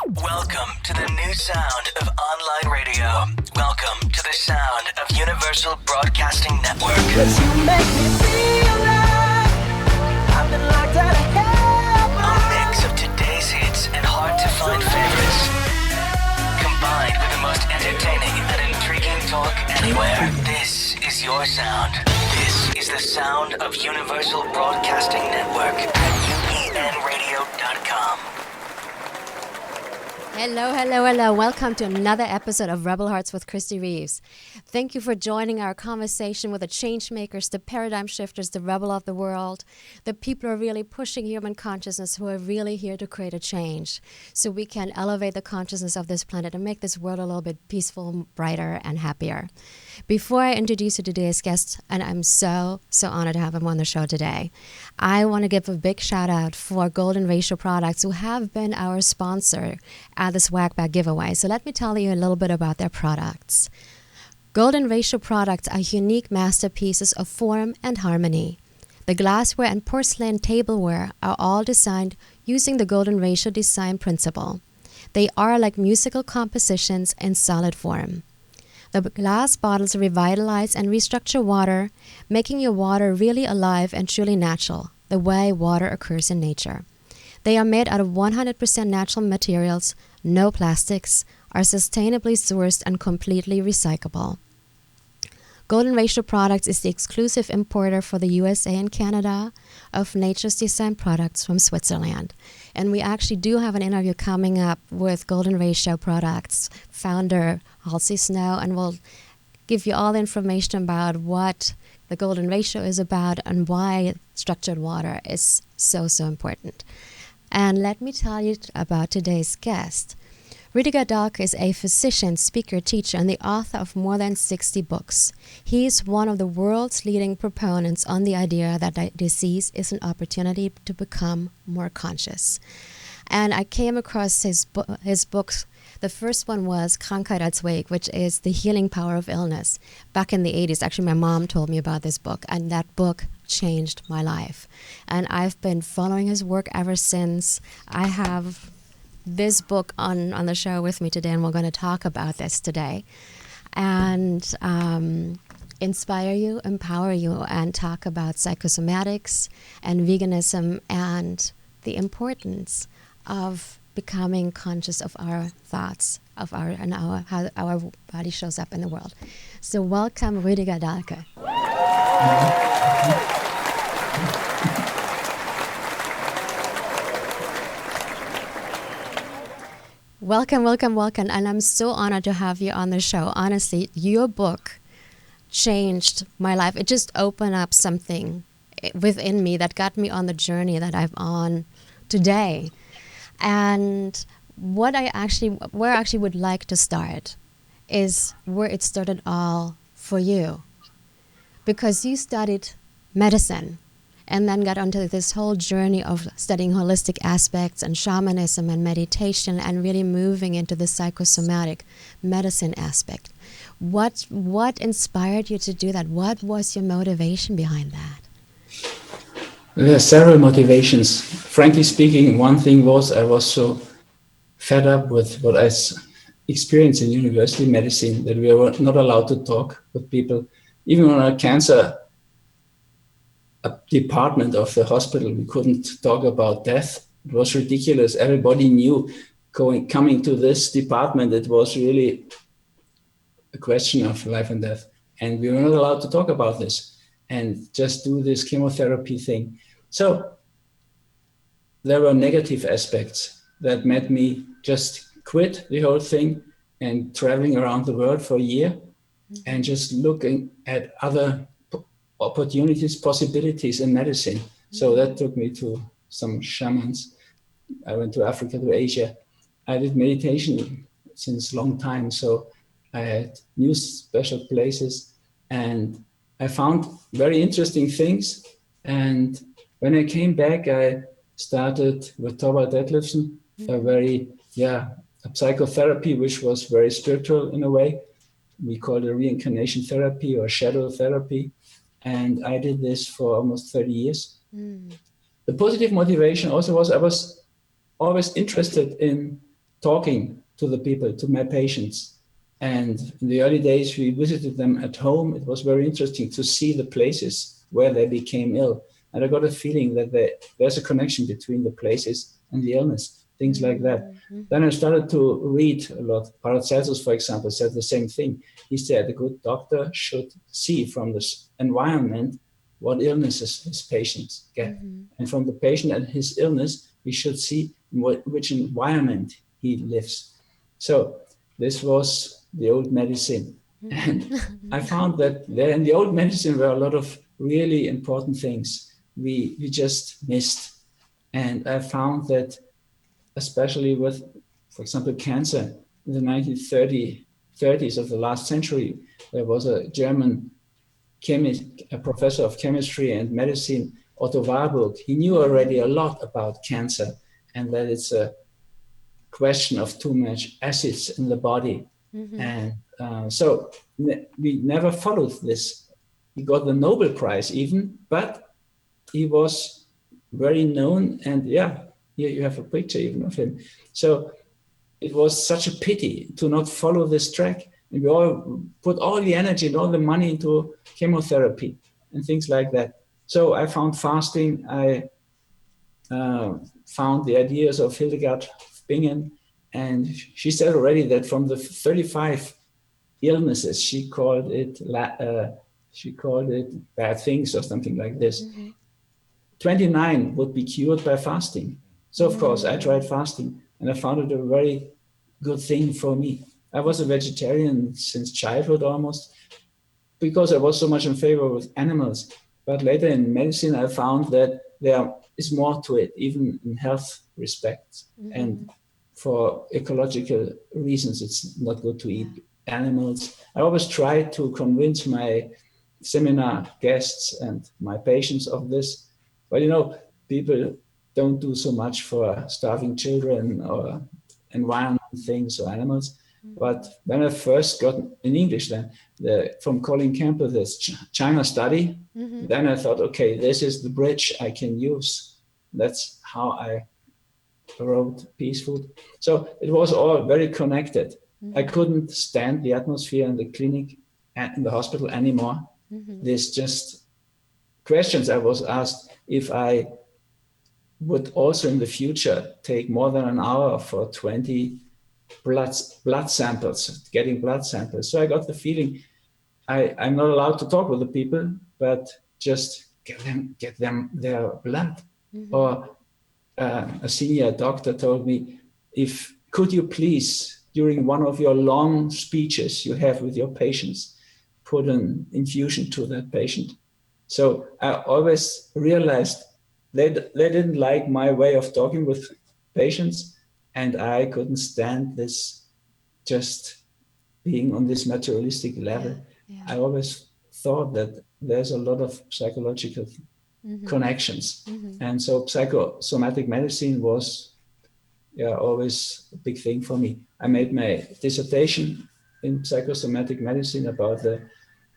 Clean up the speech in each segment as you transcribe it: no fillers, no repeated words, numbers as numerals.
Welcome to the new sound of online radio. Welcome to the sound of Universal Broadcasting Network. 'Cause you make me feel like I've been locked out of heaven. A mix of today's hits and hard-to-find favorites, combined with the most entertaining and intriguing talk anywhere. This is your sound. This is the sound of Universal Broadcasting Network at upenradio.com. Hello. Welcome to another episode of Rebel Hearts with Kristie Reeves. Thank you for joining our conversation with the change makers, the paradigm shifters, the rebel of the world, the people who are really pushing human consciousness, who are really here to create a change so we can elevate the consciousness of this planet and make this world a little bit peaceful, brighter, and happier. Before I introduce you to today's guest, and I'm so honored to have him on the show today, I want to give a big shout out for Golden Ratio Products, who have been our sponsor at the Swag Bag giveaway. So let me tell you a little bit about their products. Golden Ratio products are unique masterpieces of form and harmony. The glassware and porcelain tableware are all designed using the Golden Ratio design principle. They are like musical compositions in solid form. The glass bottles revitalize and restructure water, making your water really alive and truly natural, the way water occurs in nature. They are made out of 100% natural materials, no plastics, are sustainably sourced and completely recyclable. Golden Ratio Products is the exclusive importer for the USA and Canada of Nature's Design products from Switzerland. And we actually do have an interview coming up with Golden Ratio Products founder Halsey Snow, and we'll give you all the information about what the Golden Ratio is about and why structured water is so important. And let me tell you about today's guest. Ruediger Dahlke is a physician, speaker, teacher, and the author of more than 60 books. He is one of the world's leading proponents on the idea that disease is an opportunity to become more conscious. And I came across his books. The first one was Krankheit als Weg, which is the healing power of illness. Back in the 80s, actually my mom told me about this book, and that book changed my life. And I've been following his work ever since. I have this book on the show with me today, and we're going to talk about this today. And inspire you, empower you, and talk about psychosomatics and veganism and the importance of becoming conscious of our thoughts, of how our body shows up in the world. So welcome, Ruediger Dahlke. Welcome. And I'm so honored to have you on the show. Honestly, your book changed my life. It just opened up something within me that got me on the journey that I'm on today. And where I actually would like to start is where it started all for you. Because you studied medicine and then got onto this whole journey of studying holistic aspects and shamanism and meditation and really moving into the psychosomatic medicine aspect. What inspired you to do that? What was your motivation behind that? There are several motivations. Frankly speaking, one thing was I was so fed up with what I experienced in university medicine that we were not allowed to talk with people. Even on our cancer department of the hospital, we couldn't talk about death. It was ridiculous. Everybody knew coming to this department, it was really a question of life and death. And we were not allowed to talk about this and just do this chemotherapy thing. So there were negative aspects that made me just quit the whole thing and traveling around the world for a year and just looking at other opportunities, possibilities in medicine. So that took me to some shamans. I went to Africa, to Asia. I did meditation since a long time. So I had new special places and I found very interesting things. And when I came back, I started with Torvald Detlefsen, a psychotherapy, which was very spiritual in a way. We call it reincarnation therapy or shadow therapy. And I did this for almost 30 years. The positive motivation also was I was always interested in talking to the people, to my patients. And in the early days, we visited them at home. It was very interesting to see the places where they became ill. And I got a feeling that there's a connection between the places and the illness, things like that. Then I started to read a lot. Paracelsus, for example, said the same thing. He said a good doctor should see from this environment what illnesses his patients get. And from the patient and his illness, we should see which environment he lives. So this was the old medicine. And I found that there in the old medicine were a lot of really important things we just missed. And I found that especially with, for example, cancer, in the 1930s of the last century, there was a German chemist, a professor of chemistry and medicine, Otto Warburg. He knew already a lot about cancer and that it's a question of too much acids in the body. And so we never followed this. He got the Nobel Prize even, but he was very known. And yeah, here you have a picture even of him. So it was such a pity to not follow this track. And we all put all the energy and all the money into chemotherapy and things like that. So I found fasting. I found the ideas of Hildegard of Bingen. And she said already that from the 35 illnesses, she called it bad things or something like this. 29 would be cured by fasting. So of course I tried fasting and I found it a very good thing for me. I was a vegetarian since childhood almost because I was so much in favor with animals. But later in medicine, I found that there is more to it, even in health respects. And for ecological reasons, it's not good to eat animals. I always try to convince my seminar guests and my patients of this. But you know, people don't do so much for starving children or environment things or animals. But when I first got in English then, from Colin Campbell, this China study, then I thought, okay, this is the bridge I can use. That's how I wrote Peace Food. So it was all very connected. I couldn't stand the atmosphere in the clinic and in the hospital anymore. There's just questions I was asked if I would also in the future take more than an hour for 20 blood samples, getting blood samples. So I got the feeling I'm not allowed to talk with the people, but just get them their blood. Or a senior doctor told me, could you please, during one of your long speeches you have with your patients, put an infusion to that patient. So I always realized they didn't like my way of talking with patients, and I couldn't stand this just being on this materialistic level. I always thought that there's a lot of psychological connections. And so psychosomatic medicine was always a big thing for me. I made my dissertation in psychosomatic medicine about the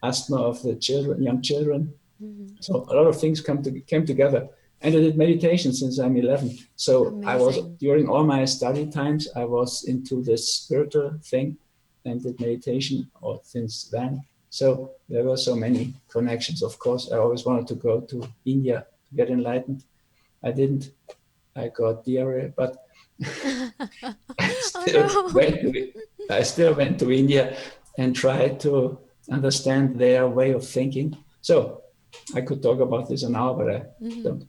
asthma of the young children. So a lot of things came together. And I did meditation since I'm 11. So amazing. I was, during all my study times, I was into this spiritual thing and did meditation since then. So there were so many connections. Of course, I always wanted to go to India to get enlightened. I didn't. I got diarrhea, but I still went to India and tried to understand their way of thinking. So I could talk about this an hour, but I don't.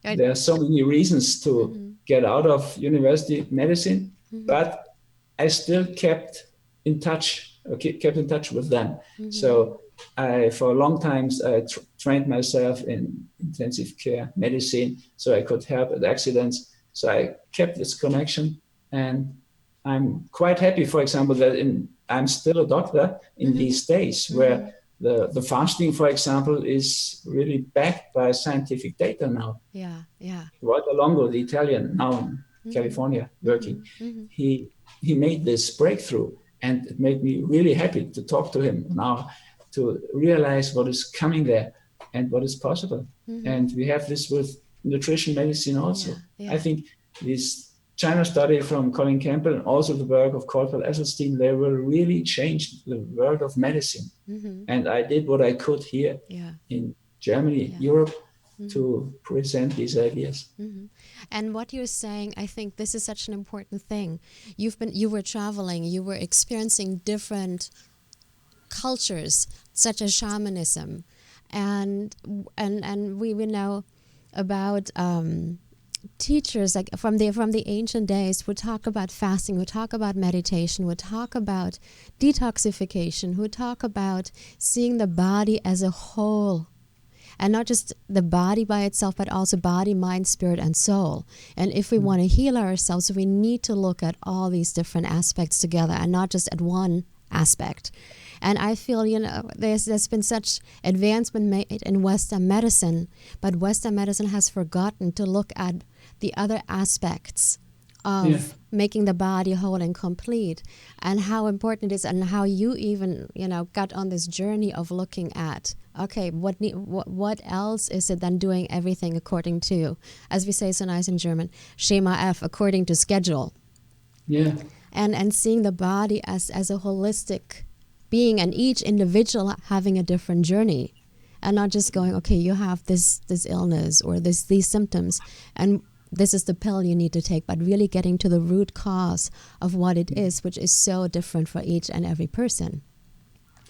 There are so many reasons to get out of university medicine, but I still kept in touch with them. So for a long time, I trained myself in intensive care medicine so I could help at accidents. So I kept this connection, and I'm quite happy, for example, that I'm still a doctor in these days where the fasting, for example, is really backed by scientific data now. Walter Longo, the Italian, now in California working, he made this breakthrough, and it made me really happy to talk to him now, to realize what is coming there and what is possible. And we have this with nutrition medicine also. I think these China study from Colin Campbell and also the work of Caldwell Esselstyn, they will really change the world of medicine. And I did what I could here in Germany, Europe, to present these ideas. And what you're saying, I think this is such an important thing. You were traveling, you were experiencing different cultures, such as shamanism, and we know about teachers like from the ancient days would talk about fasting, would talk about meditation, would talk about detoxification, would talk about seeing the body as a whole. And not just the body by itself, but also body, mind, spirit, and soul. And if we want to heal ourselves, we need to look at all these different aspects together and not just at one aspect. And I feel, there's been such advancement made in Western medicine, but Western medicine has forgotten to look at the other aspects of making the body whole and complete, and how important it is, and how you even, got on this journey of looking at, okay, what else is it than doing everything according to, as we say so nice in German, Schema F, according to schedule. Yeah. And seeing the body as a holistic being, and each individual having a different journey, and not just going, okay, you have this illness or these symptoms, and this is the pill you need to take, but really getting to the root cause of what it is, which is so different for each and every person.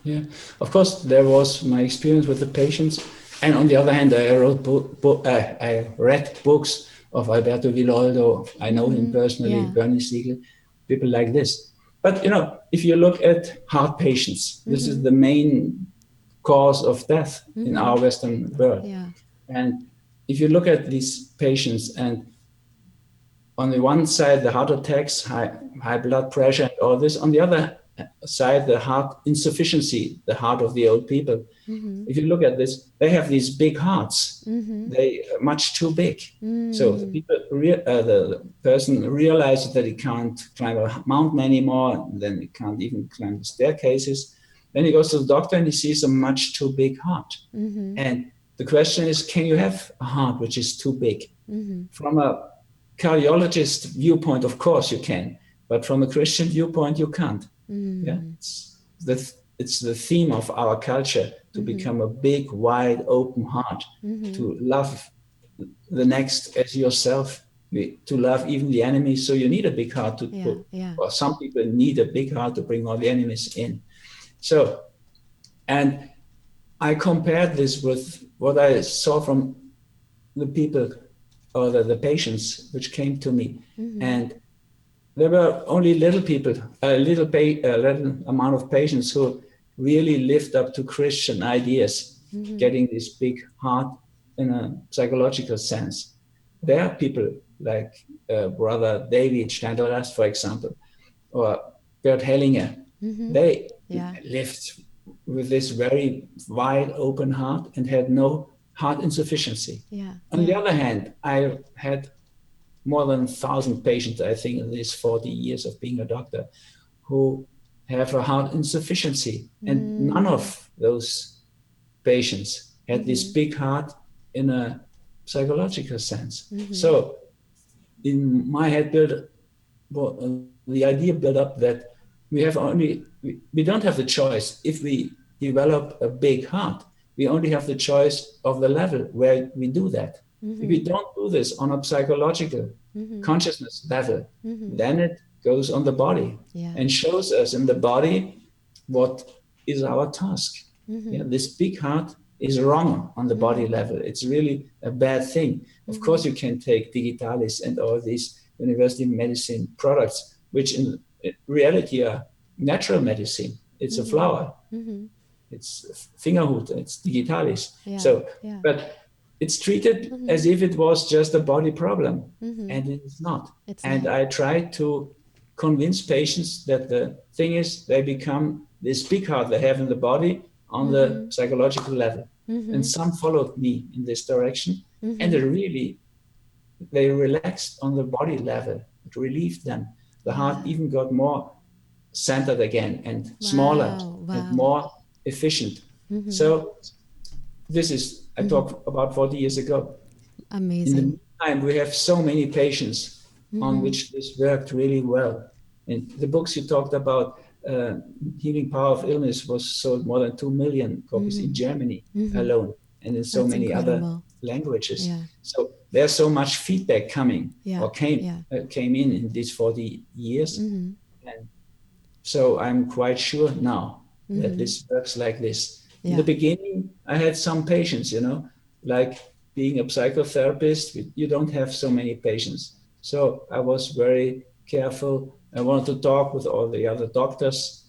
Yeah, of course, there was my experience with the patients, and on the other hand, I read books of Alberto Villoldo. I know him personally, Bernie Siegel, people like this. But if you look at heart patients, this is the main cause of death in our Western world. Yeah. And if you look at these patients, and on the one side, the heart attacks, high blood pressure, and all this, on the other side, the heart insufficiency, the heart of the old people. If you look at this, they have these big hearts. They are much too big. So the person realizes that he can't climb a mountain anymore, then he can't even climb the staircases. Then he goes to the doctor and he sees a much too big heart. And the question is, can you have a heart which is too big? From a cardiologist viewpoint, of course you can, but from a Christian viewpoint, you can't. Yeah, it's the theme of our culture to become a big, wide, open heart, to love the next as yourself, to love even the enemy. So you need a big heart to put, or some people need a big heart to bring all the enemies in. So, and I compared this with what I saw from the people or the patients which came to me. And there were only little amount of patients who really lived up to Christian ideas, getting this big heart in a psychological sense. There are people like Brother David Steindl-Rast, for example, or Bert Hellinger. They lived with this very wide open heart and had no heart insufficiency. On the other hand, I had more than 1,000 patients, I think, in these 40 years of being a doctor, who have a heart insufficiency. And none of those patients had this big heart in a psychological sense. So in my head, the idea built up that we don't have the choice. If we develop a big heart, we only have the choice of the level where we do that. If we don't do this on a psychological consciousness level, then it goes on the body and shows us in the body what is our task. This big heart is wrong on the body level. It's really a bad thing. Of course, you can take Digitalis and all these university medicine products, which in reality are natural medicine. It's a flower. It's Fingerhut, it's Digitalis. But it's treated as if it was just a body problem, and it is not. I try to convince patients that the thing is they become this big heart they have in the body on the psychological level. And some followed me in this direction, and they relaxed on the body level. It relieved them. The heart even got more centered again and smaller and more efficient. So this is, I talked about 40 years ago. Amazing. In the meantime, we have so many patients on which this worked really well. In the books you talked about, Healing Power of Illness was sold more than 2 million copies in Germany alone, and in so That's many incredible. other languages. Yeah. So there's so much feedback coming or came Yeah. in these 40 years. And so I'm quite sure now that this works like this. In the beginning, I had some patients, like being a psychotherapist, you don't have so many patients. So I was very careful. I wanted to talk with all the other doctors,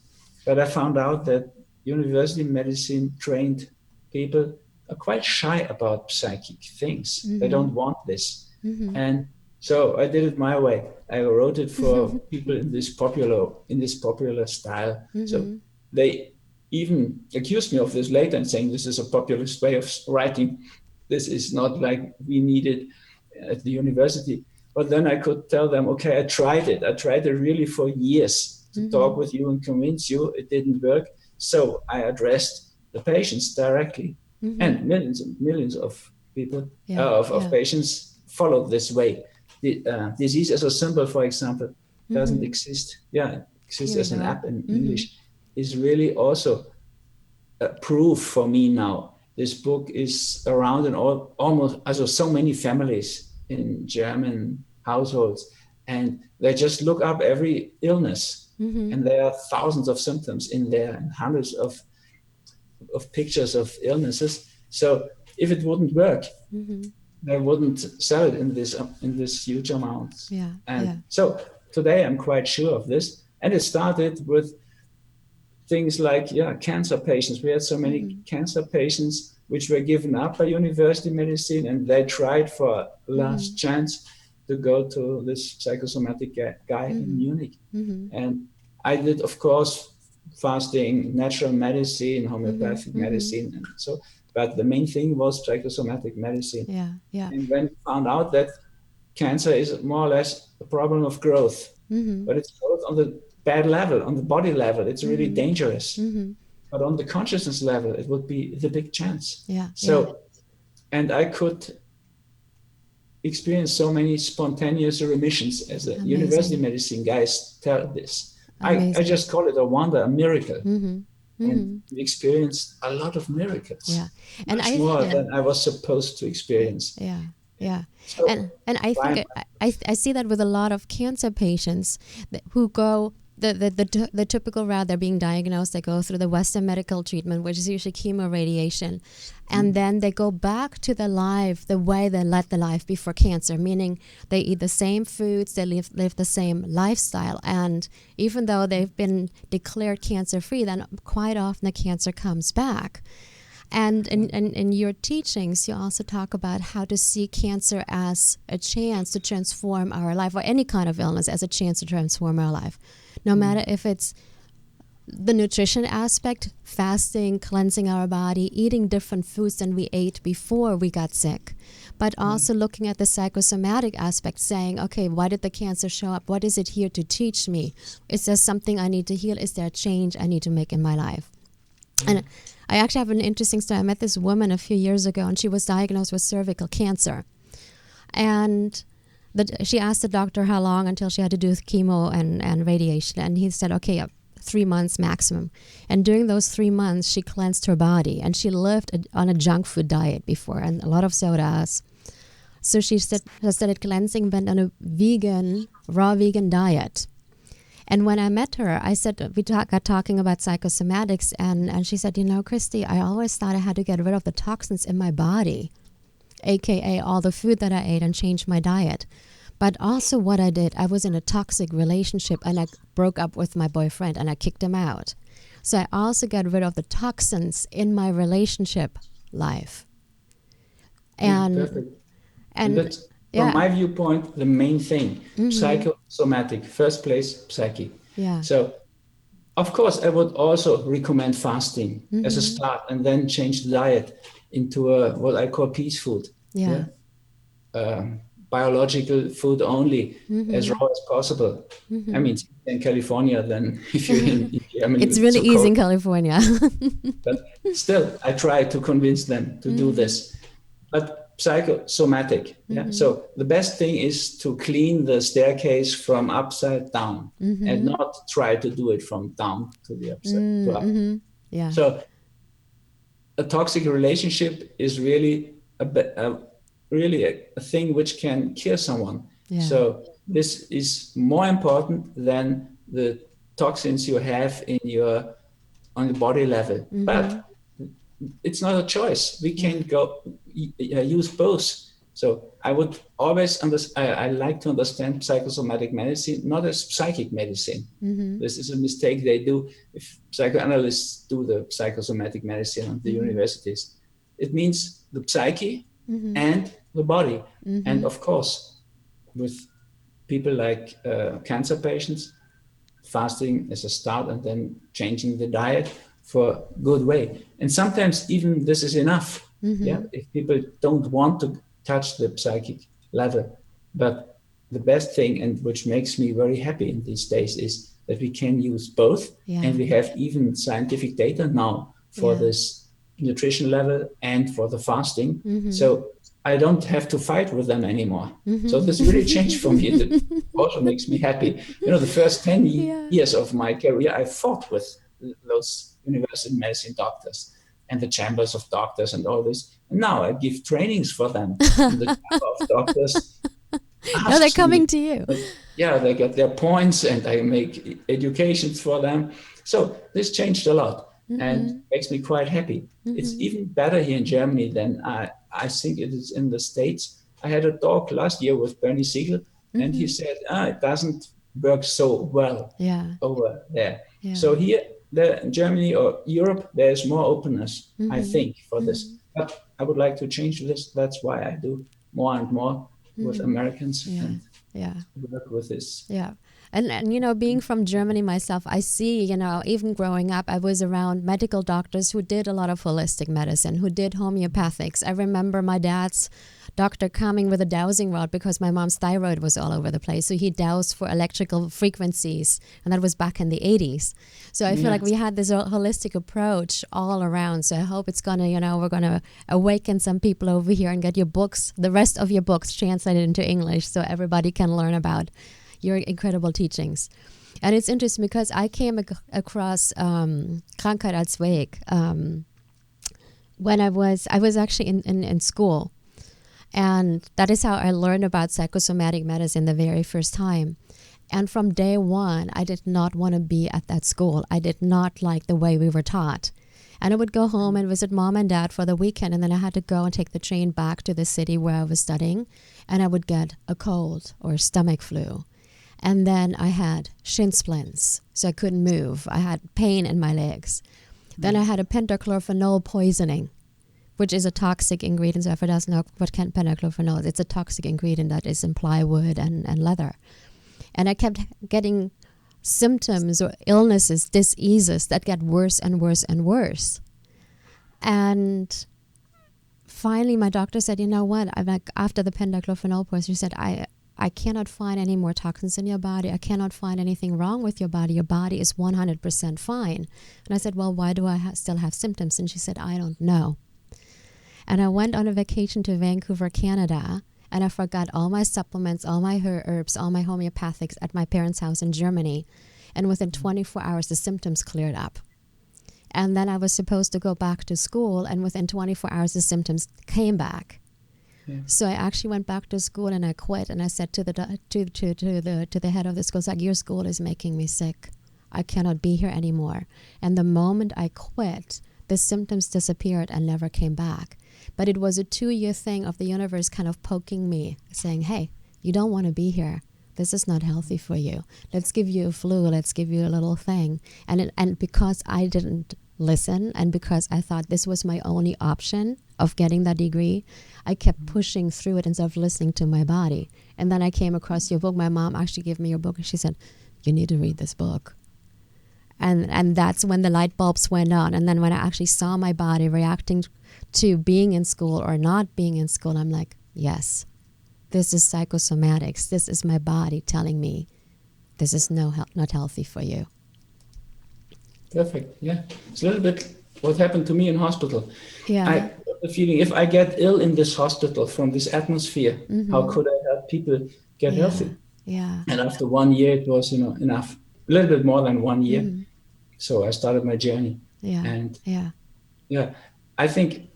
but I found out that university medicine trained people are quite shy about psychic things. They don't want this. And so I did it my way. I wrote it for people in this popular style. So they even accused me of this later and saying this is a populist way of writing. This is not like we need it at the university. But then I could tell them, okay, I tried it. I tried it really for years to talk with you and convince you it didn't work. So I addressed the patients directly, and millions of people, of patients followed this way. The disease as a symbol, for example, doesn't exist. Yeah, it exists as an app in English. Is really also a proof for me now. This book is around in almost so many families in German households, and they just look up every illness, and there are thousands of symptoms in there and hundreds of pictures of illnesses. So if it wouldn't work, they wouldn't sell it in this huge amounts. So today I'm quite sure of this, and it started with things like cancer patients. We had so many cancer patients which were given up by university medicine, and they tried for a last chance to go to this psychosomatic guy in Munich. And I did, of course, fasting, natural medicine, homeopathic medicine, and so. But the main thing was psychosomatic medicine. And when we found out that cancer is more or less a problem of growth, but it's growth on the bad level, on the body level, it's really dangerous. But on the consciousness level, it would be the big chance. And I could experience so many spontaneous remissions, as the university medicine guys tell this. I just call it a wonder, a miracle. And we experienced a lot of miracles, and much more than I was supposed to experience. So and I think I see that with a lot of cancer patients who go the typical route. They're being diagnosed, they go through the Western medical treatment, which is usually chemo radiation, and then they go back to their life the way they led the life before cancer, meaning they eat the same foods, they live the same lifestyle, and even though they've been declared cancer-free, then quite often the cancer comes back. And in your teachings, you also talk about how to see cancer as a chance to transform our life, or any kind of illness as a chance to transform our life. No matter if it's the nutrition aspect, fasting, cleansing our body, eating different foods than we ate before we got sick, but also looking at the psychosomatic aspect, saying, okay, why did the cancer show up? What is it here to teach me? Is there something I need to heal? Is there a change I need to make in my life? And I actually have an interesting story. I met this woman a few years ago, and she was diagnosed with cervical cancer. And she asked the doctor how long until she had to do chemo and radiation. And he said, okay, 3 months maximum. And during those 3 months, she cleansed her body. And she lived on a junk food diet before, and a lot of sodas. So she started cleansing, went on a raw vegan diet. And when I met her, I said, we got talking about psychosomatics, and she said, Kristie, I always thought I had to get rid of the toxins in my body, aka all the food that I ate, and change my diet. But also what I did, I was in a toxic relationship, and I broke up with my boyfriend, and I kicked him out. So I also got rid of the toxins in my relationship life. Perfect. And that's, from my viewpoint, the main thing, psychosomatic, first place, psyche. So, of course, I would also recommend fasting as a start, and then change the diet into what I call peace food. Biological food only, as raw as possible. I mean, in California, then if you're in Germany, it's really easy in California. But still, I try to convince them to do this. But psychosomatic. Yeah. So the best thing is to clean the staircase from upside down and not try to do it from down to the upside to up. Yeah. So a toxic relationship is really a thing which can kill someone. Yeah. So this is more important than the toxins you have on the body level. But it's not a choice. We can use both. So I would always I like to understand psychosomatic medicine not as psychic medicine. This is a mistake they do if psychoanalysts do the psychosomatic medicine at the universities. It means the psyche and the body. And of course, with people like cancer patients, fasting as a start and then changing the diet for good way. And sometimes even this is enough. Yeah, if people don't want to touch the psychic level. But the best thing, and which makes me very happy in these days, is that we can use both. And we have even scientific data now for this nutrition level and for the fasting. So I don't have to fight with them anymore. So this really changed for me. That also makes me happy. You know, the first 10 years of my career, I fought with those university medicine doctors and the chambers of doctors and all this. And now I give trainings for them. And the chamber of doctors now they're coming to you. Yeah, they get their points and I make educations for them. So this changed a lot and makes me quite happy. It's even better here in Germany than I think it is in the States. I had a talk last year with Bernie Siegel and he said, it doesn't work so well over there. Yeah. So here, in Germany or Europe, there's more openness, I think, for this. But I would like to change this. That's why I do more and more with Americans and work with this. Yeah. And, you know, being from Germany myself, I see, you know, even growing up, I was around medical doctors who did a lot of holistic medicine, who did homeopathics. I remember my dad's doctor coming with a dowsing rod because my mom's thyroid was all over the place. So he dowsed for electrical frequencies, and that was back in the 80s. So I feel like we had this holistic approach all around. So I hope it's going to, you know, we're going to awaken some people over here and get your books, the rest of your books translated into English so everybody can learn about your incredible teachings. And it's interesting because I came across Krankheit als Weg when I was actually in school. And that is how I learned about psychosomatic medicine the very first time. And from day one, I did not want to be at that school. I did not like the way we were taught. And I would go home and visit mom and dad for the weekend, and then I had to go and take the train back to the city where I was studying, and I would get a cold or a stomach flu. And then I had shin splints, so I couldn't move. I had pain in my legs. Then I had a pentachlorphenol poisoning, which is a toxic ingredient. So if it doesn't know what pentachlorphenol is, it's a toxic ingredient that is in plywood and leather. And I kept getting symptoms or illnesses, diseases that get worse and worse and worse. And finally, my doctor said, you know what? I'm like, after the pentachlorphenol poisoning, she said, I cannot find any more toxins in your body. I cannot find anything wrong with your body. Your body is 100% fine. And I said, well, why do I still have symptoms? And she said, I don't know. And I went on a vacation to Vancouver, Canada, and I forgot all my supplements, all my herbs, all my homeopathics at my parents' house in Germany. And within 24 hours, the symptoms cleared up. And then I was supposed to go back to school, and within 24 hours, the symptoms came back. Yeah. So I actually went back to school and I quit. And I said to the head of the school, like, your school is making me sick. I cannot be here anymore. And the moment I quit, the symptoms disappeared and never came back. But it was a 2-year thing of the universe kind of poking me, saying, hey, you don't want to be here. This is not healthy for you. Let's give you a flu. Let's give you a little thing. And because I didn't listen, and because I thought this was my only option of getting that degree, I kept pushing through it instead of listening to my body. And then I came across your book. My mom actually gave me your book, and she said, you need to read this book. And that's when the light bulbs went on. And then when I actually saw my body reacting to being in school or not being in school, I'm like, yes, this is psychosomatics. This is my body telling me this is not healthy for you. Perfect. Yeah. It's a little bit what happened to me in hospital. Yeah. the feeling, if I get ill in this hospital from this atmosphere, how could I help people get healthy? Yeah. And after 1 year, it was, enough, a little bit more than 1 year. So I started my journey. Yeah. And yeah. I think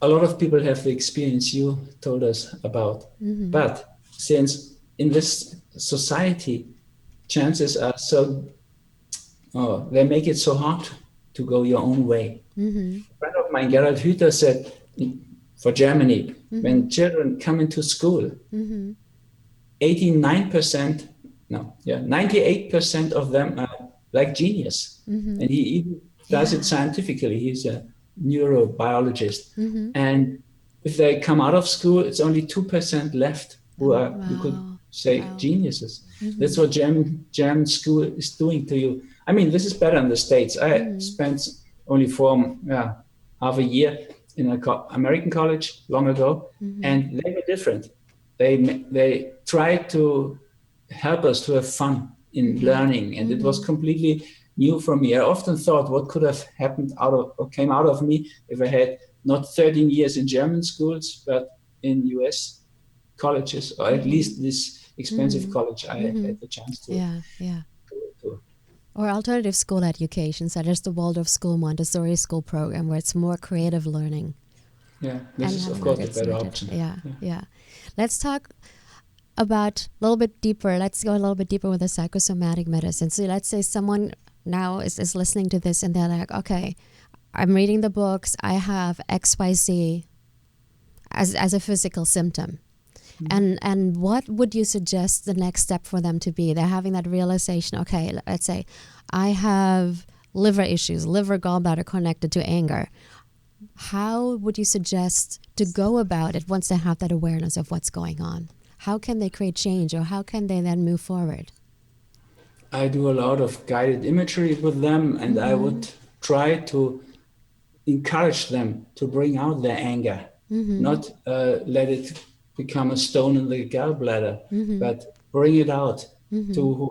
a lot of people have the experience you told us about. But since in this society, chances are they make it so hard to go your own way. A friend of mine, Gerald Hüther, said for Germany, when children come into school, 98% of them are like genius. And he even does it scientifically. He's a neurobiologist. And if they come out of school, it's only 2% left who are, you could say, geniuses. That's what German school is doing to you. I mean, this is better in the States. I spent only half a year in an American college long ago, and they were different. They tried to help us to have fun in learning, and it was completely new for me. I often thought, what could have came out of me if I had not 13 years in German schools, but in US colleges, or at least this expensive college I had the chance to. Or alternative school education, such as the Waldorf School, Montessori School program, where it's more creative learning. Yeah, this is of course a better option. Yeah. Let's talk about a little bit deeper. Let's go a little bit deeper with the psychosomatic medicine. So let's say someone now is listening to this and they're like, okay, I'm reading the books, I have XYZ as a physical symptom. And what would you suggest the next step for them to be? They're having that realization, okay, let's say I have liver issues, liver gallbladder connected to anger. How would you suggest to go about it once they have that awareness of what's going on? How can they create change, or how can they then move forward? I do a lot of guided imagery with them, and I would try to encourage them to bring out their anger, not let it become a stone in the gallbladder, but bring it out to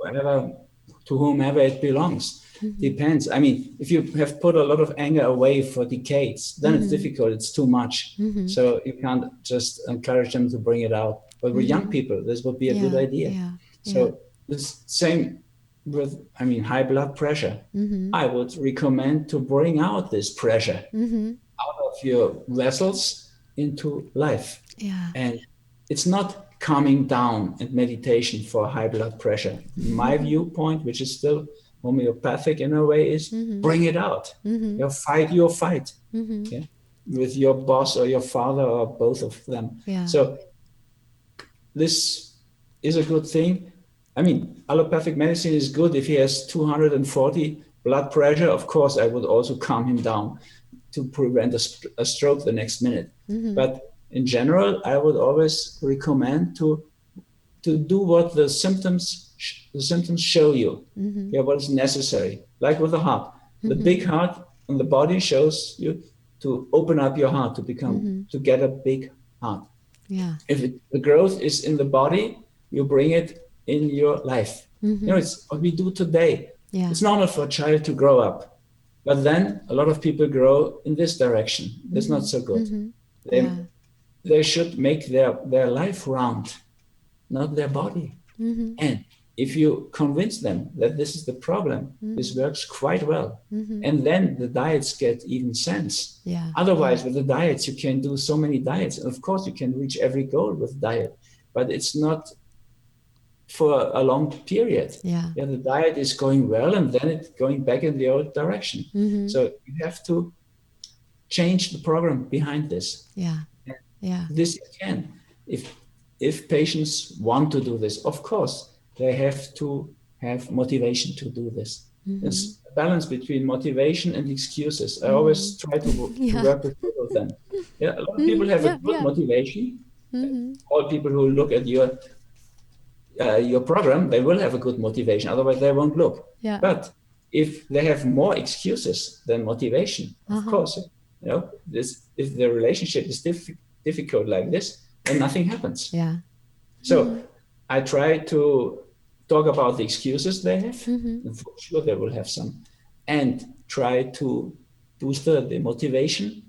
whomever it belongs. Depends. I mean, if you have put a lot of anger away for decades, then it's difficult. It's too much. So you can't just encourage them to bring it out. But with young people, this would be a good idea. So the same with, high blood pressure. I would recommend to bring out this pressure out of your vessels into life. And it's not calming down and meditation for high blood pressure. My viewpoint, which is still homeopathic in a way, is bring it out. Fight your fight with your boss or your father or both of them. So this is a good thing. Allopathic medicine is good if he has 240 blood pressure. Of course, I would also calm him down to prevent a stroke the next minute. But in general, I would always recommend to do what the symptoms show you. What is necessary. Like with the heart, the big heart on the body shows you to open up your heart to get a big heart. If the growth is in the body, you bring it in your life. It's what we do today. It's normal for a child to grow up, but then a lot of people grow in this direction. It's not so good. They should make their life round, not their body. And if you convince them that this is the problem, this works quite well. And then the diets get even sense. Otherwise, with the diets, you can do so many diets. And of course, you can reach every goal with diet, but it's not for a long period. The diet is going well, and then it's going back in the old direction. So you have to change the program behind this. This you can. If patients want to do this, of course, they have to have motivation to do this. There's a balance between motivation and excuses. I always try to work with both of them. A lot of people have a good motivation. All people who look at your program, they will have a good motivation. Otherwise, they won't look. But if they have more excuses than motivation, of course, if the relationship is difficult like this, then nothing happens. So I try to talk about the excuses they have, and for sure they will have some, and try to boost the motivation,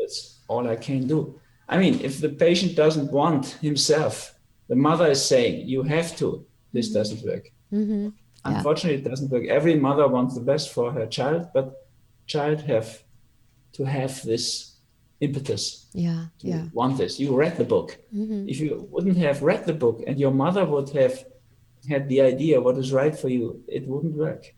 That's all I can do. I mean, if the patient doesn't want himself, the mother is saying, you have to, this doesn't work. Yeah. Unfortunately, it doesn't work. Every mother wants the best for her child, but child have to have this impetus to want this. You read the book. If you wouldn't have read the book and your mother would have had the idea what is right for you, it wouldn't work.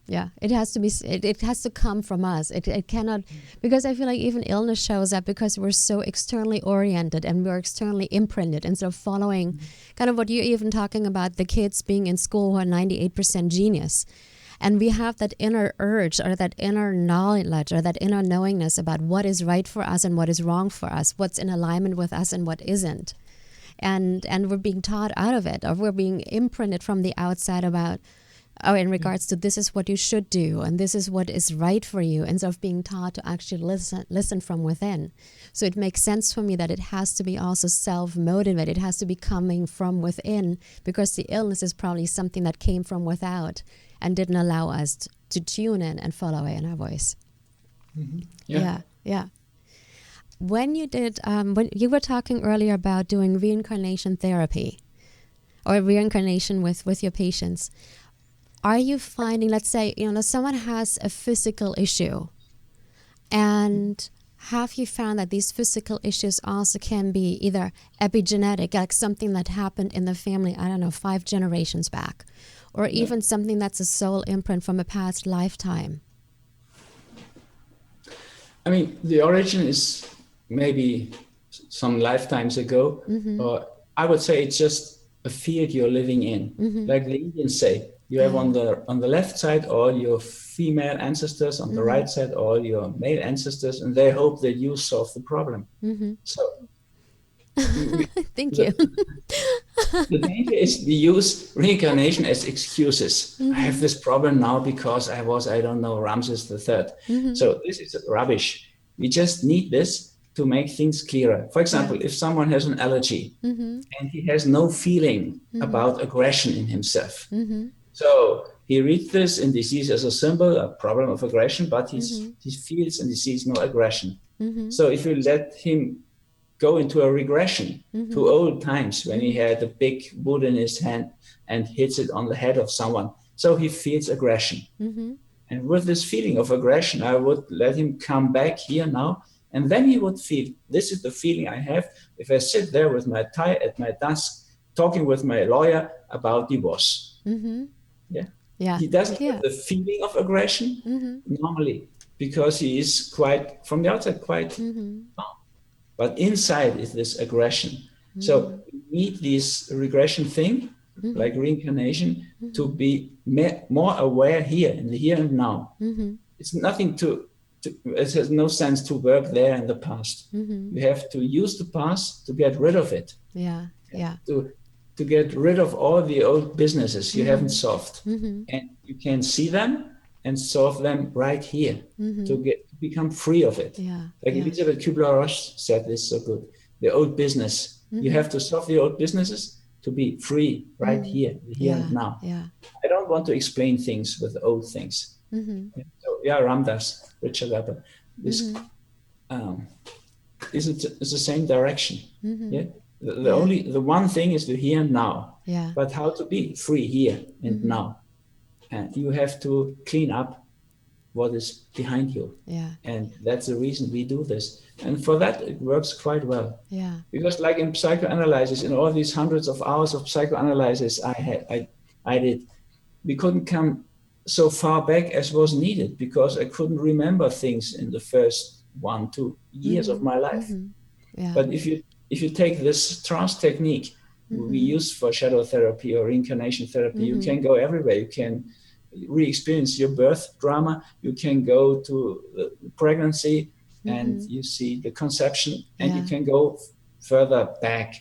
Yeah, it has to be. It has to come from us. It cannot, because I feel like even illness shows up because we're so externally oriented and we're externally imprinted instead of following kind of what you're even talking about, the kids being in school who are 98% genius. And we have that inner urge or that inner knowledge or that inner knowingness about what is right for us and what is wrong for us, what's in alignment with us and what isn't. And we're being taught out of it, or we're being imprinted from the outside about, in regards to this is what you should do and this is what is right for you, instead of being taught to actually listen from within. So it makes sense for me that it has to be also self-motivated. It has to be coming from within, because the illness is probably something that came from without and didn't allow us to tune in and follow in our voice. Yeah. When you did, when you were talking earlier about doing reincarnation therapy or reincarnation with your patients, are you finding, let's say, someone has a physical issue, and have you found that these physical issues also can be either epigenetic, like something that happened in the family, 5 generations back, or even something that's a soul imprint from a past lifetime? I mean, the origin is maybe some lifetimes ago, or I would say it's just a field you're living in. Like the Indians say, you have on the left side all your female ancestors, on the right side all your male ancestors, and they hope that you solve the problem. So Thank you. The danger is we use reincarnation as excuses. I have this problem now because I was, Ramses III. So this is rubbish. We just need this to make things clearer. For example, if someone has an allergy and he has no feeling about aggression in himself. So he reads this in disease as a symbol, a problem of aggression, but he feels and he sees no aggression. So if you let him go into a regression to old times when he had a big wood in his hand and hits it on the head of someone, so he feels aggression. And with this feeling of aggression, I would let him come back here now, and then he would feel, this is the feeling I have if I sit there with my tie at my desk, talking with my lawyer about divorce. He doesn't have the feeling of aggression normally, because he is quite, from the outside, quite calm. But inside is this aggression. So we need this regression thing, like reincarnation, to be more aware here, in the here and now. It's nothing it has no sense to work there in the past. You have to use the past to get rid of it. To get rid of all the old businesses you haven't solved. And you can see them and solve them right here to become free of it. Elizabeth Kubler-Ross said this so good. The old business. You have to solve the old businesses to be free right here and now. I don't want to explain things with old things. So Ramdas, Richard Weber, this is the same direction. The one thing is the here and now. But how to be free here and now. And you have to clean up what is behind you. And that's the reason we do this. And for that, it works quite well. Because like in psychoanalysis, in all these hundreds of hours of psychoanalysis I did, we couldn't come so far back as was needed, because I couldn't remember things in the first 1-2 years of my life. But if you take this trance technique we use for shadow therapy or reincarnation therapy, you can go everywhere. You can re-experience your birth drama. You can go to the pregnancy and you see the conception, and you can go further back.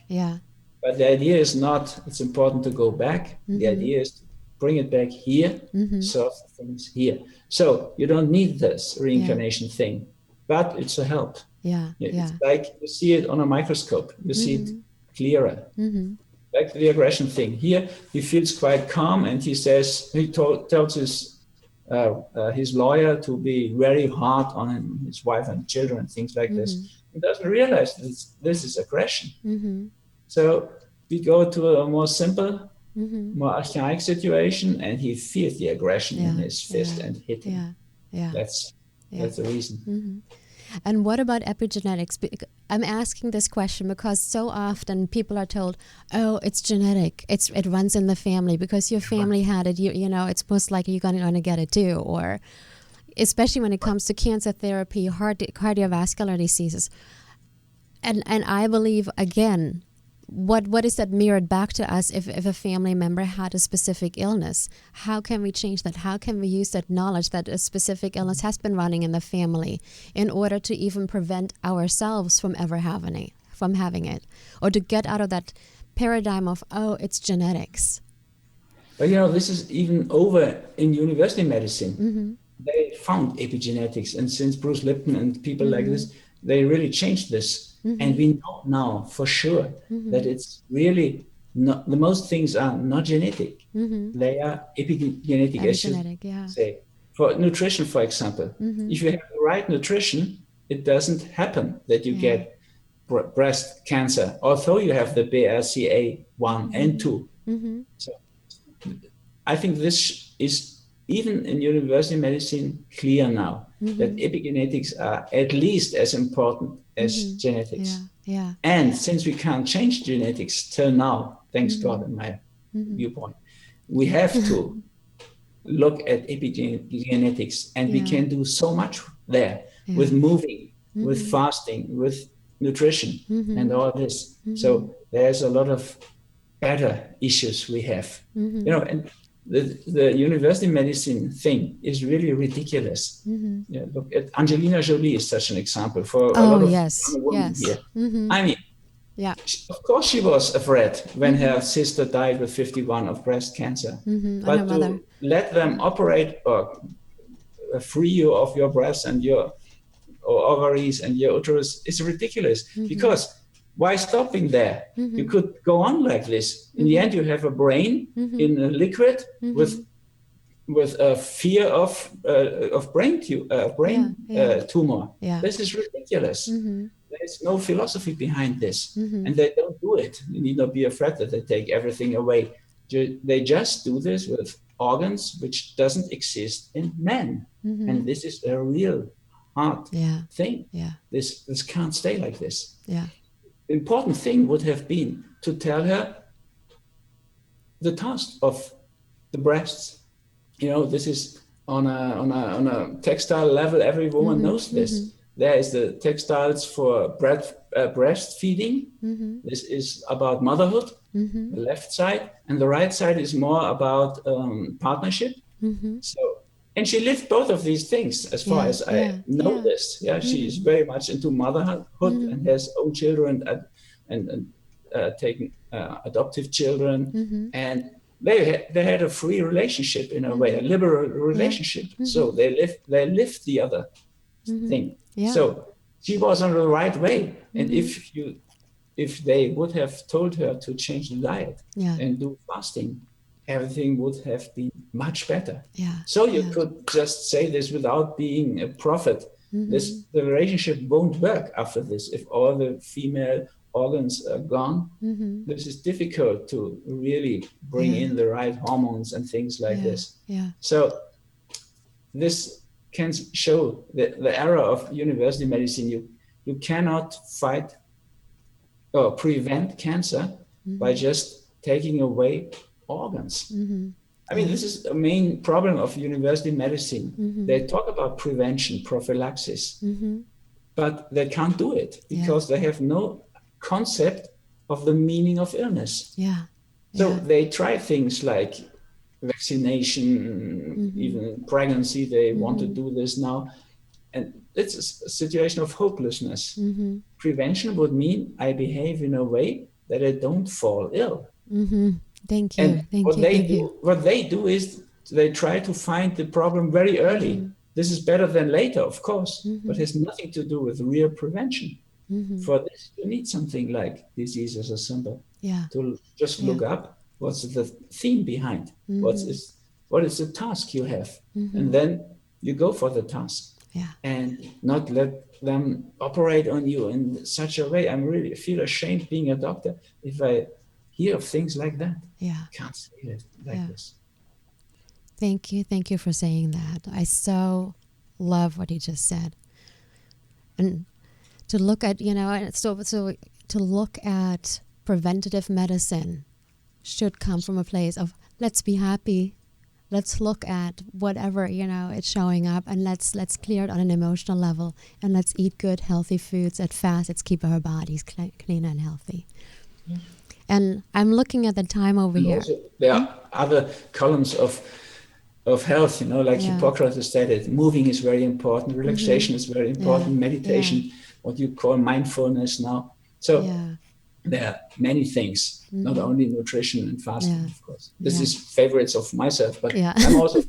But the idea is not, it's important to go back. The idea is to bring it back here, solve things here. So you don't need this reincarnation thing, but it's a help. It's like you see it on a microscope. You see it clearer. Like the aggression thing. Here, he feels quite calm, and he says, tells his his lawyer to be very hard on his wife and children, things like this. He doesn't realize this is aggression. So we go to a more simple, more archaic situation, and he feels the aggression in his fist and hit him. That's the reason. And what about epigenetics? I'm asking this question because so often people are told, "Oh, it's genetic. It runs in the family because your family had it. You know, it's most likely you're going to get it too." Or, especially when it comes to cancer therapy, cardiovascular diseases. And I believe again, what is that mirrored back to us if a family member had a specific illness? How can we change that? How can we use that knowledge that a specific illness has been running in the family in order to even prevent ourselves from ever having it, or to get out of that paradigm of, oh, it's genetics? But this is even over in university medicine. They found epigenetics, and since Bruce Lipton and people like this, they really changed this. And we know now for sure that it's really not, the most things are not genetic. They are epigenetic, as you say. For nutrition, for example, if you have the right nutrition, it doesn't happen that you get breast cancer, although you have the BRCA1 and 2. So I think this is, even in university medicine, clear now that epigenetics are at least as important as genetics. And since we can't change genetics till now, thanks God, in my viewpoint, we have to look at epigenetics, and we can do so much there with moving, with fasting, with nutrition, and all this. So there's a lot of better issues we have, and the university medicine thing is really ridiculous. Look at Angelina Jolie is such an example for a lot of young women here. I mean, of course she was afraid when her sister died with 51 of breast cancer. But to let them operate or free you of your breast and your ovaries and your uterus is ridiculous. Because why stopping there? You could go on like this. In the end, you have a brain in a liquid with a fear of brain tumor. This is ridiculous. There's no philosophy behind this, and they don't do it. You need not be afraid that they take everything away. They just do this with organs which doesn't exist in men, and this is a real hard thing. This can't stay like this. Important thing would have been to tell her the task of the breasts. This is on a textile level. Every woman knows this. There is the textiles for breastfeeding. This is about motherhood, the left side, and the right side is more about partnership. And she lived both of these things, as far as I know this. She is very much into motherhood and has own children and taking adoptive children. And they had a free relationship in a way, a liberal relationship. So they lived the other thing. So she was on the right way. And if they would have told her to change the diet and do fasting, everything would have been much better. So you could just say this without being a prophet. The relationship won't work after this if all the female organs are gone. This is difficult to really bring in the right hormones and things like this. So this can show the error of university medicine. You cannot fight or prevent cancer by just taking away organs. I mean, this is a main problem of university medicine. They talk about prevention, prophylaxis, but they can't do it because they have no concept of the meaning of illness. So they try things like vaccination, even pregnancy, they want to do this now. And it's a situation of hopelessness. Prevention would mean I behave in a way that I don't fall ill. Thank you. And what they do is they try to find the problem very early. This is better than later, of course, but has nothing to do with real prevention. For this, you need something like disease as a symbol to just look up what's the theme behind, what is what is the task you have? And then you go for the task. Yeah. And not let them operate on you in such a way. I really feel ashamed being a doctor if I hear of things like that. Yeah. Can't say it like this. Thank you for saying that. I so love what you just said. And to look at, so to look at preventative medicine should come from a place of, let's be happy. Let's look at whatever, it's showing up, and let's clear it on an emotional level, and let's eat good, healthy foods at fast. Let's keep our bodies clean and healthy. Yeah. And I'm looking at the time over here. Also, there are other columns of health, Hippocrates said it. Moving is very important. Relaxation is very important. Meditation, what you call mindfulness now. So there are many things, not only nutrition and fasting, of course. This is favorites of myself, but I'm also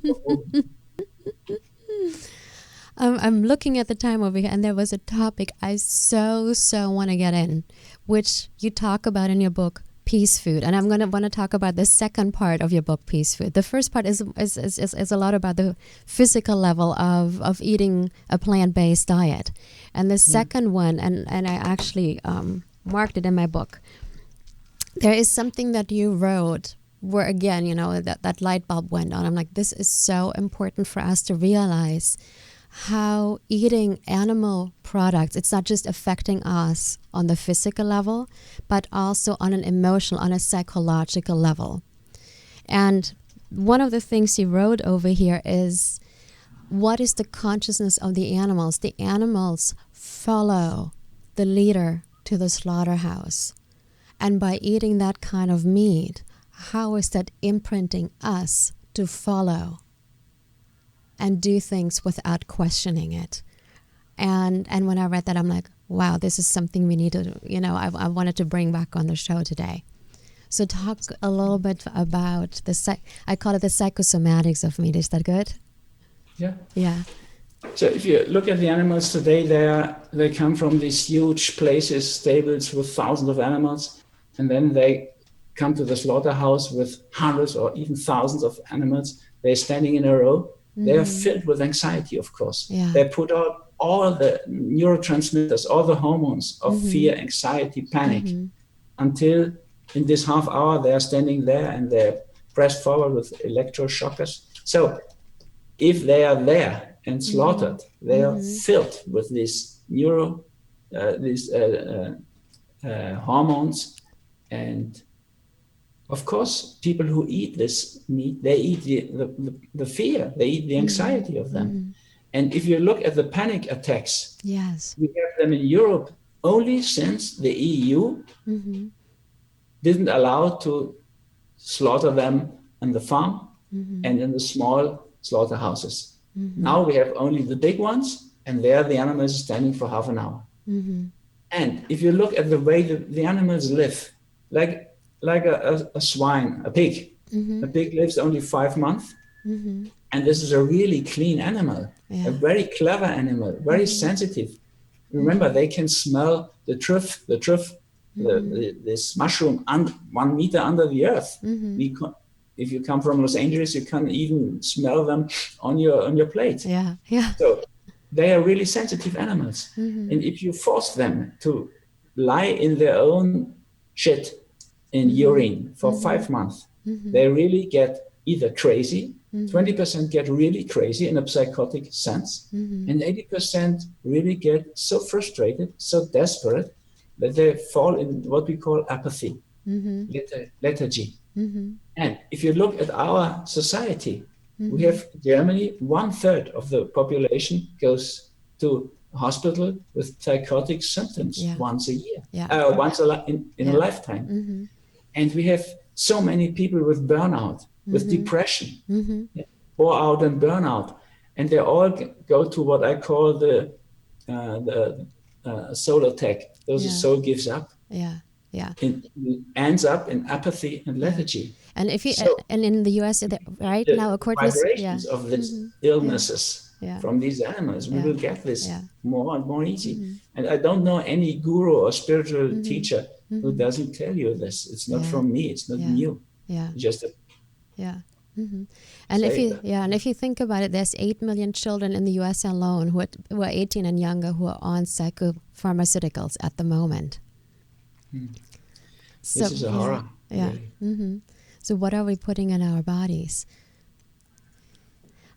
I'm looking at the time over here, and there was a topic I so want to get in, which you talk about in your book, Peace Food. And I'm going to want to talk about the second part of your book, Peace Food. The first part is a lot about the physical level of eating a plant-based diet. And the second one, and I actually marked it in my book, there is something that you wrote where, again, that light bulb went on. I'm like, this is so important for us to realize how eating animal products, it's not just affecting us on the physical level, but also on an emotional, on a psychological level. And one of the things you wrote over here is, what is the consciousness of the animals? The animals follow the leader to the slaughterhouse. And by eating that kind of meat, how is that imprinting us to follow and do things without questioning it? And when I read that, I'm like, wow, this is something we need to, I wanted to bring back on the show today. So talk a little bit about I call it the psychosomatics of meat. Is that good? Yeah. Yeah. So if you look at the animals today, they come from these huge places, stables with thousands of animals, and then they come to the slaughterhouse with hundreds or even thousands of animals. They're standing in a row. They are filled with anxiety, of course. Yeah. They put out all the neurotransmitters, all the hormones of fear, anxiety, panic, until in this half hour they are standing there and they're pressed forward with electroshockers. So if they are there and slaughtered, they are filled with these hormones. And of course, people who eat this meat, they eat the fear, they eat the anxiety of them. And if you look at the panic attacks, we have them in Europe only since the EU didn't allow to slaughter them on the farm and in the small slaughterhouses. Now we have only the big ones, and there the animals are standing for half an hour. And if you look at the way the animals live, like a swine, a pig. A pig lives only 5 months. And this is a really clean animal, a very clever animal, very sensitive. Remember, they can smell the truff, this mushroom 1 meter under the earth. If you come from Los Angeles, you can even smell them on your plate. So they are really sensitive animals. And if you force them to lie in their own shit in urine for 5 months, they really get either crazy, 20% get really crazy in a psychotic sense, and 80% really get so frustrated, so desperate, that they fall in what we call apathy, lethargy. And if you look at our society, we have Germany, 1/3 of the population goes to hospital with psychotic symptoms once a year, once in a lifetime. And we have so many people with burnout, with depression, bore out and burnout. And they all go to what I call the soul attack. The soul gives up. It ends up in apathy and lethargy. And if you and in the US right now, according to vibrations of these illnesses from these animals, we will get this more and more easy. And I don't know any guru or spiritual teacher who doesn't tell you this. It's not from me. It's not new. Just And if you think about it, there's 8 million children in the U.S. alone who are 18 and younger who are on psychopharmaceuticals at the moment. This is a horror. Yeah. Really. So what are we putting in our bodies?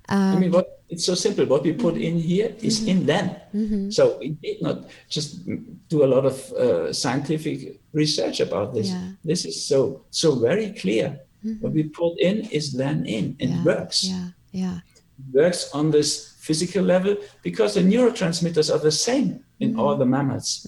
I mean, it's so simple. What we put in here is in them. So we did not just do a lot of scientific research about this. Yeah. This is so very clear. What we put in is then in, and it works. Yeah. It works on this physical level because the neurotransmitters are the same in all the mammals.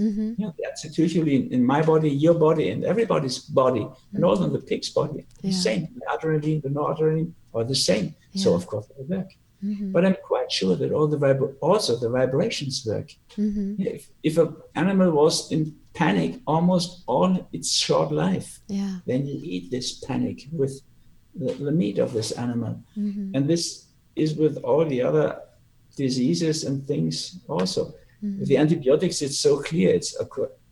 That's usually in my body, your body, and everybody's body, and also in the pig's body. The same. The adrenaline, the noradrenaline are the same. So of course they work. But I'm quite sure that all the vibrations work. If an animal was in panic almost all its short life, then you eat this panic with the meat of this animal. And this is with all the other diseases and things also. With the antibiotics, it's so clear.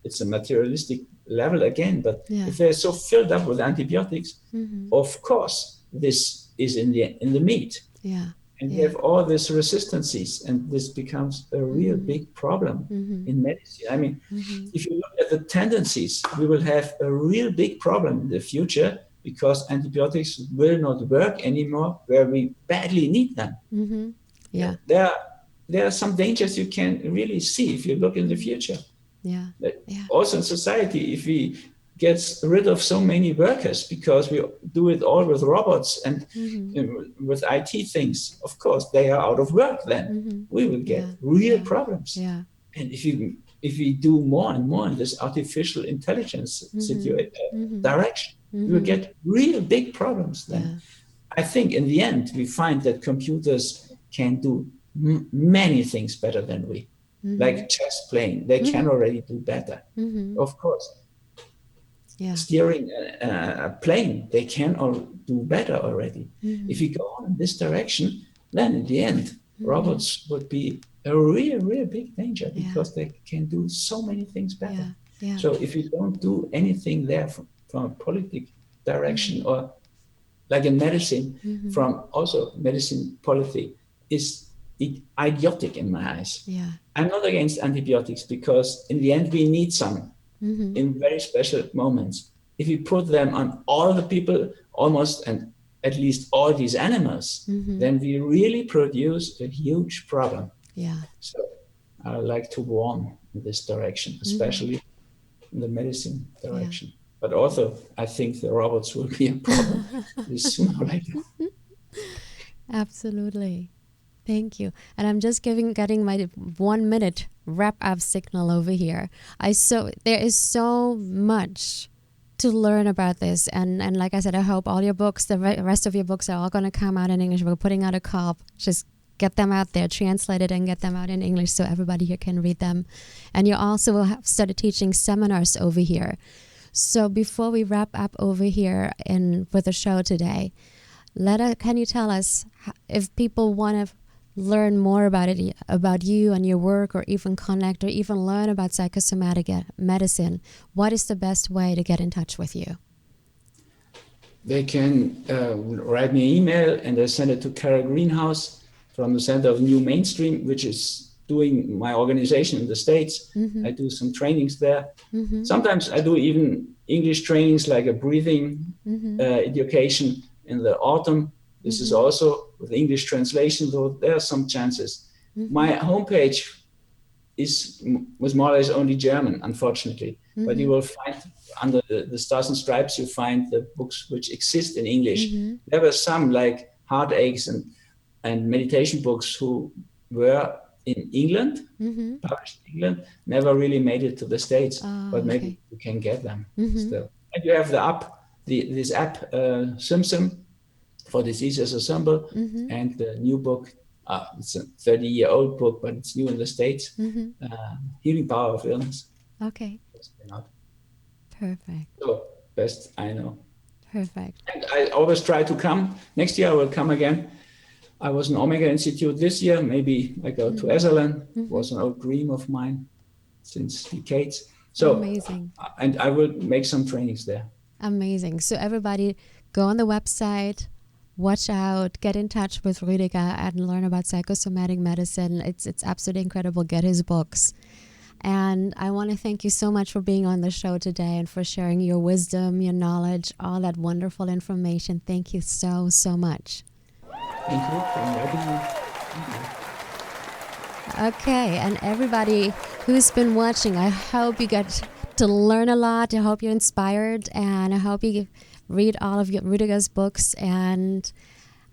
It's a materialistic level again. But if they're so filled up with antibiotics, of course, this is in the meat. And we have all these resistances, and this becomes a real big problem in medicine. I mean, if you look at the tendencies, we will have a real big problem in the future because antibiotics will not work anymore where we badly need them. There are some dangers you can really see if you look in the future. Also in society, if we get rid of so many workers because we do it all with robots and with IT things, of course, they are out of work then. We will get real problems. And if we do more and more in this artificial intelligence direction, we will get real big problems then. I think in the end, we find that computers can do many things better than we. Like chess playing, they can already do better. Of course. Steering a plane, they can do better already. If we go on in this direction, then in the end, robots would be a real big danger because they can do so many things better. So if we don't do anything there from a political direction or like in medicine, from also medicine policy is idiotic in my eyes. I'm not against antibiotics because in the end we need some. In very special moments. If we put them on all the people, almost, and at least all these animals, then we really produce a huge problem. So I like to warn in this direction, especially in the medicine direction. But also, I think the robots will be a problem sooner or later. Absolutely. Thank you. And I'm just getting my 1 minute wrap-up signal over here. There is so much to learn about this. And like I said, I hope all your books, the rest of your books are all going to come out in English. We're putting out a call. Just get them out there, translate it, and get them out in English so everybody here can read them. And you also will have started teaching seminars over here. So before we wrap up over here with the show today, can you tell us if people want to learn more about you and your work, or even connect or even learn about psychosomatic medicine, what is the best way to get in touch with you? They can write me an email and I send it to Cara Greenhouse from the Center of New Mainstream, which is doing my organization in the States. I do some trainings there. Sometimes I do even English trainings like a breathing education in the autumn. This is also with English translation, though there are some chances. My homepage was more or less only German, unfortunately. But you will find under the Stars and Stripes, you find the books which exist in English. There were some like Heartaches and meditation books who were in England, published in England, never really made it to the States, but maybe you can get them still. And you have the app, this app, Simsim, for Disease as a Symbol, and the new book, it's a 30-year-old book, but it's new in the States, Healing Power of Illness. Okay. Perfect. So, best I know. Perfect. And I always try to come. Next year I will come again. I was in Omega Institute this year. Maybe I go to Esalen. It was an old dream of mine since decades. So, amazing. And I will make some trainings there. Amazing. So everybody go on the website, watch out, get in touch with Ruediger and learn about psychosomatic medicine. It's absolutely incredible. Get his books. And I want to thank you so much for being on the show today and for sharing your wisdom, your knowledge, all that wonderful information. Thank you so, so much. Thank you for inviting me. Okay, and everybody who's been watching, I hope you get to learn a lot. I hope you're inspired, and I hope you read all of Ruediger's books. And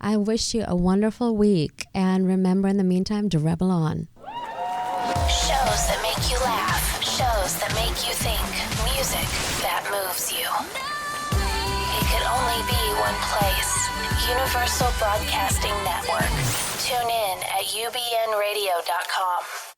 I wish you a wonderful week. And remember, in the meantime, to rebel on. Shows that make you laugh, shows that make you think, music that moves you. It could only be one place. Universal Broadcasting Network. Tune in at ubnradio.com.